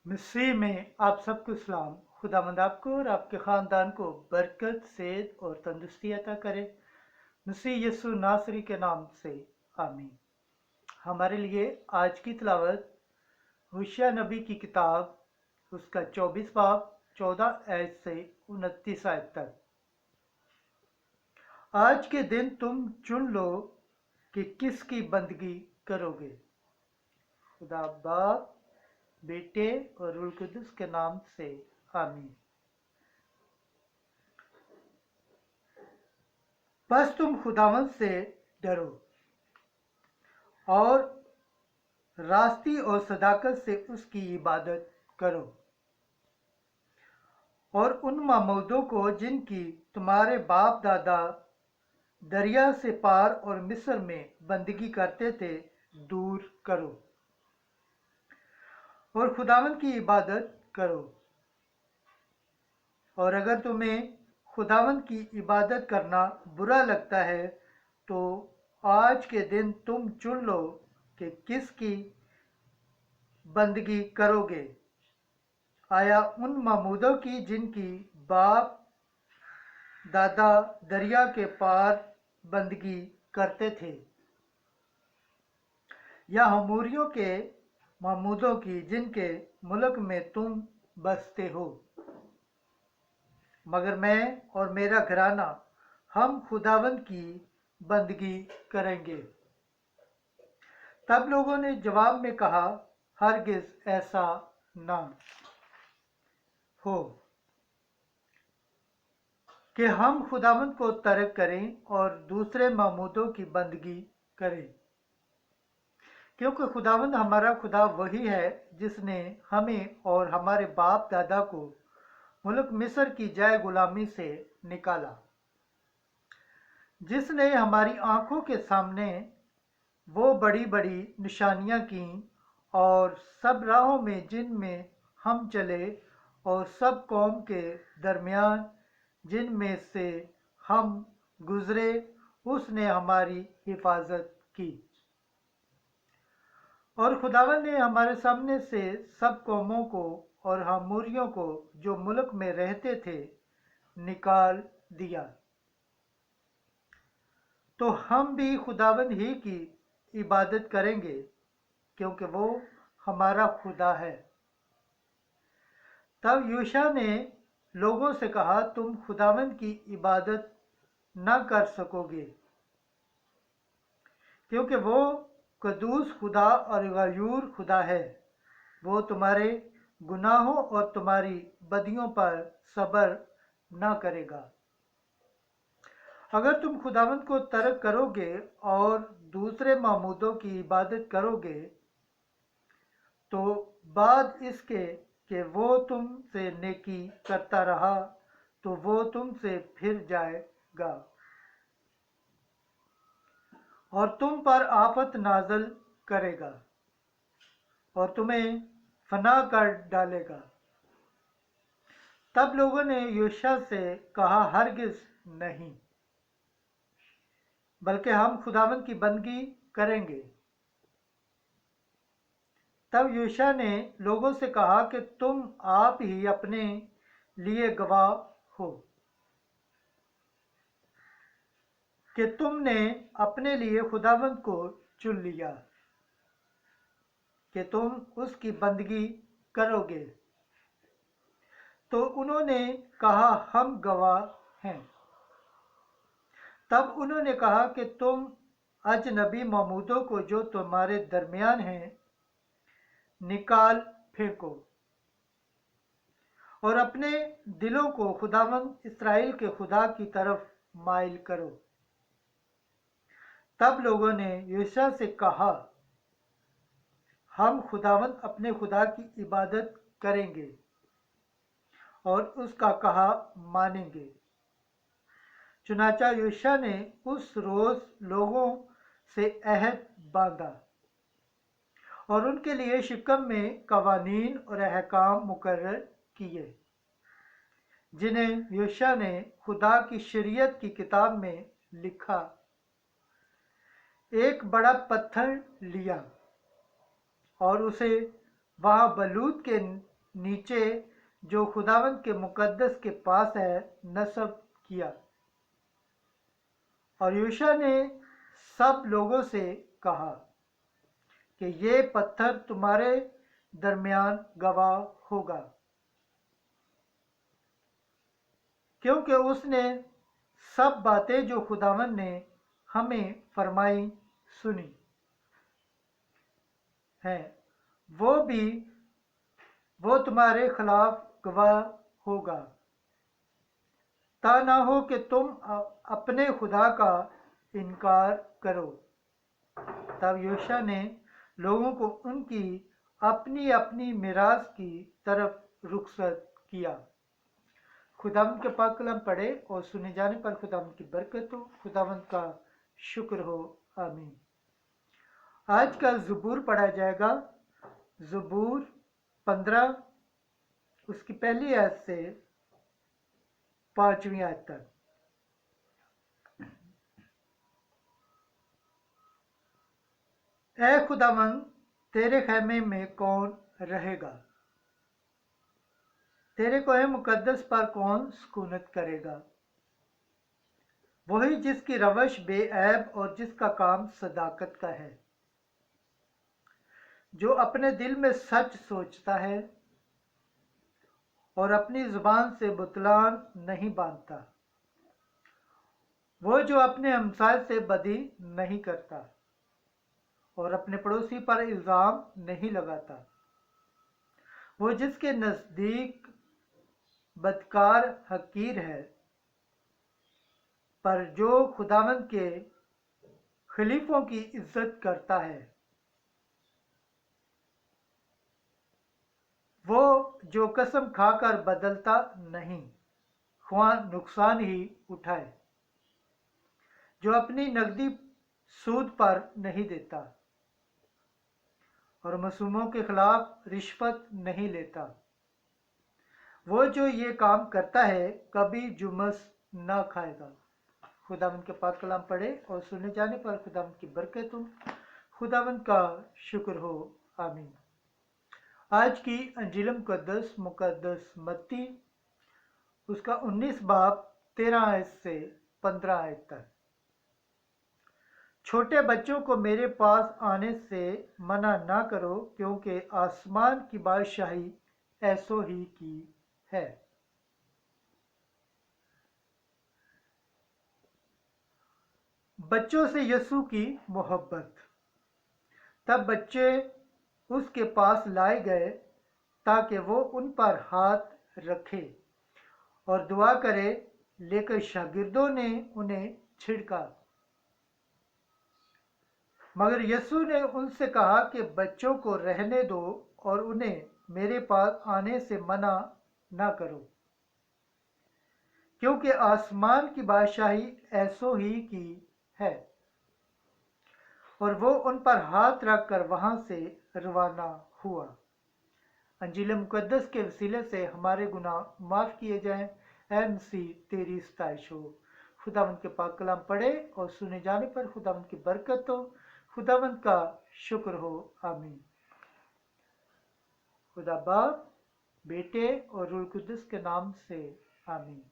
मसीह में आप सबको सलाम। खुदावंद आपको और आपके ख़ानदान को बरकत, सेहत और तंदुरुस्ती अता करे। मसीह यीशु नासरी के नाम से आमीन। हमारे लिए आज की तिलावत होशिया नबी की किताब, उसका 24 बाब 14 आयत से 29 आयत तक। आज के दिन तुम चुन लो कि किसकी बंदगी करोगे। खुदा बाप, बेटे और रूह कुदस के नाम से आमीन। बस तुम खुदावंद से डरो और रास्ती और सदाकत से उसकी इबादत करो, और उन मामूदों को जिनकी तुम्हारे बाप दादा दरिया से पार और मिस्र में बंदगी करते थे दूर करो, और खुदावंद की इबादत करो। और अगर तुम्हें खुदावंद की इबादत करना बुरा लगता है तो आज के दिन तुम चुन लो कि किसकी बंदगी करोगे। आया उन मामूदों की जिनकी बाप दादा दरिया के पार बंदगी करते थे, या हमूरियों के मामूदों की जिनके मुल्क में तुम बसते हो। मगर मैं और मेरा घराना हम खुदावंद की बंदगी करेंगे। तब लोगों ने जवाब में कहा, हरगिज ऐसा ना हो कि हम खुदावंद को तर्क करें और दूसरे मामूदों की बंदगी करें, क्योंकि खुदावंद हमारा खुदा वही है जिसने हमें और हमारे बाप दादा को मुल्क मिस्र की जाय गुलामी से निकाला, जिसने हमारी आंखों के सामने वो बड़ी बड़ी निशानियां की और सब राहों में जिनमें हम चले और सब कौम के दरमियान जिनमें से हम गुजरे उसने हमारी हिफाजत की। और खुदावन ने हमारे सामने से सब कौमों को और हमूरियों को जो मुल्क में रहते थे निकाल दिया। तो हम भी खुदावंद ही की इबादत करेंगे, क्योंकि वो हमारा खुदा है। तब यूशा ने लोगों से कहा, तुम खुदावंद की इबादत न कर सकोगे, क्योंकि वो कदूस खुदा और गयूर खुदा है। वो तुम्हारे गुनाहों और तुम्हारी बदियों पर सब्र न करेगा। अगर तुम खुदावंद को तर्क करोगे और दूसरे मामूदों की इबादत करोगे, तो बाद इसके कि वो तुमसे नेकी करता रहा तो वो तुमसे फिर जाएगा और तुम पर आफत नाजल करेगा और तुम्हें फना कर डालेगा। तब लोगों ने यूशा से कहा, हरगिज नहीं, बल्कि हम खुदावंद की बंदगी करेंगे। तब यूशा ने लोगों से कहा कि तुम आप ही अपने लिए गवाह हो कि तुमने अपने लिए खुदावंद को चुन लिया कि तुम उसकी बंदगी करोगे। तो उन्होंने कहा, हम गवाह हैं। तब उन्होंने कहा कि तुम अजनबी मामूदों को जो तुम्हारे दरमियान हैं निकाल फेंको और अपने दिलों को खुदावंद इस्राएल के खुदा की तरफ माइल करो। तब लोगों ने यूशा से कहा, हम खुदावंद अपने खुदा की इबादत करेंगे और उसका कहा मानेंगे। चुनाचा यूशा ने उस रोज लोगों से अहद बांधा और उनके लिए शिकम में कवानीन और अहकाम मुकर्रर किए, जिन्हें यूशा ने खुदा की शरीयत की किताब में लिखा। एक बड़ा पत्थर लिया और उसे वहां बलूत के नीचे जो खुदावंद के मुकद्दस के पास है नस्ब किया। और यूशा ने सब लोगों से कहा कि ये पत्थर तुम्हारे दरमियान गवाह होगा, क्योंकि उसने सब बातें जो खुदावंद ने हमें फरमाई सुनी हैं, वो तुम्हारे खिलाफ गवाह होगा, ता ना हो कि तुम अपने खुदा का इनकार करो। तब योशा ने लोगों को उनकी अपनी अपनी मिरास की तरफ रुखसत किया। खुदावंद के पाक कलाम पढ़े और सुने जाने पर खुदावंद की बरकत हो, खुदावंद का शुक्र हो। आमीन। आज का ज़बूर पढ़ा जाएगा, ज़बूर 15 उसकी पहली आयत से 5वीं आयत तक। ऐ खुदावंद, तेरे खैमे में कौन रहेगा? तेरे कोहे मुकद्दस पर कौन सुकूनत करेगा? वही जिसकी रवश बेऐब और जिसका काम सदाकत का है, जो अपने दिल में सच सोचता है और अपनी जुबान से बुतलान नहीं बांधता, वो जो अपने हमसाय से बदी नहीं करता और अपने पड़ोसी पर इल्ज़ाम नहीं लगाता, वो जिसके नज़दीक बदकार हकीर है, पर जो खुदावंद के खलीफों की इज्जत करता है, वो जो कसम खाकर बदलता नहीं, ख्वाह नुकसान ही उठाए, जो अपनी नकदी सूद पर नहीं देता और मासूमों के खिलाफ रिश्वत नहीं लेता, वो जो ये काम करता है कभी जुमस ना खाएगा। खुदावंद के पाक कलाम पढ़े और सुने जाने पर खुदावंद की बरकत हो, खुदावंद का शुक्र हो। आमीन। आज की अंजील मुकद्दस मत्ती उसका 19 बाब 13 आयत से 15 आयत तक। छोटे बच्चों को मेरे पास आने से मना ना करो, क्योंकि आसमान की बादशाही ऐसो ही की है। बच्चों से यीशु की मोहब्बत। तब बच्चे उसके पास लाए गए ताकि वो उन पर हाथ रखे और दुआ करे, लेकर शागिर्दों ने उन्हें छिड़का। मगर यीशु ने उनसे कहा कि बच्चों को रहने दो और उन्हें मेरे पास आने से मना ना करो, क्योंकि आसमान की बादशाही ऐसो ही की है। और वो उन पर हाथ रख कर वहां से रवाना हुआ। अंजील मुकद्दस के वसीले से हमारे गुनाह माफ़ किए जाएं। ऐ मसीह तेरी सताइश हो। खुदावंद के पाक कलाम पढ़े और सुने जाने पर खुदावंद की बरकत हो, खुदावंद का शुक्र हो। आमीन। खुदा बाप, बेटे और रूह कुद्दस के नाम से आमीन।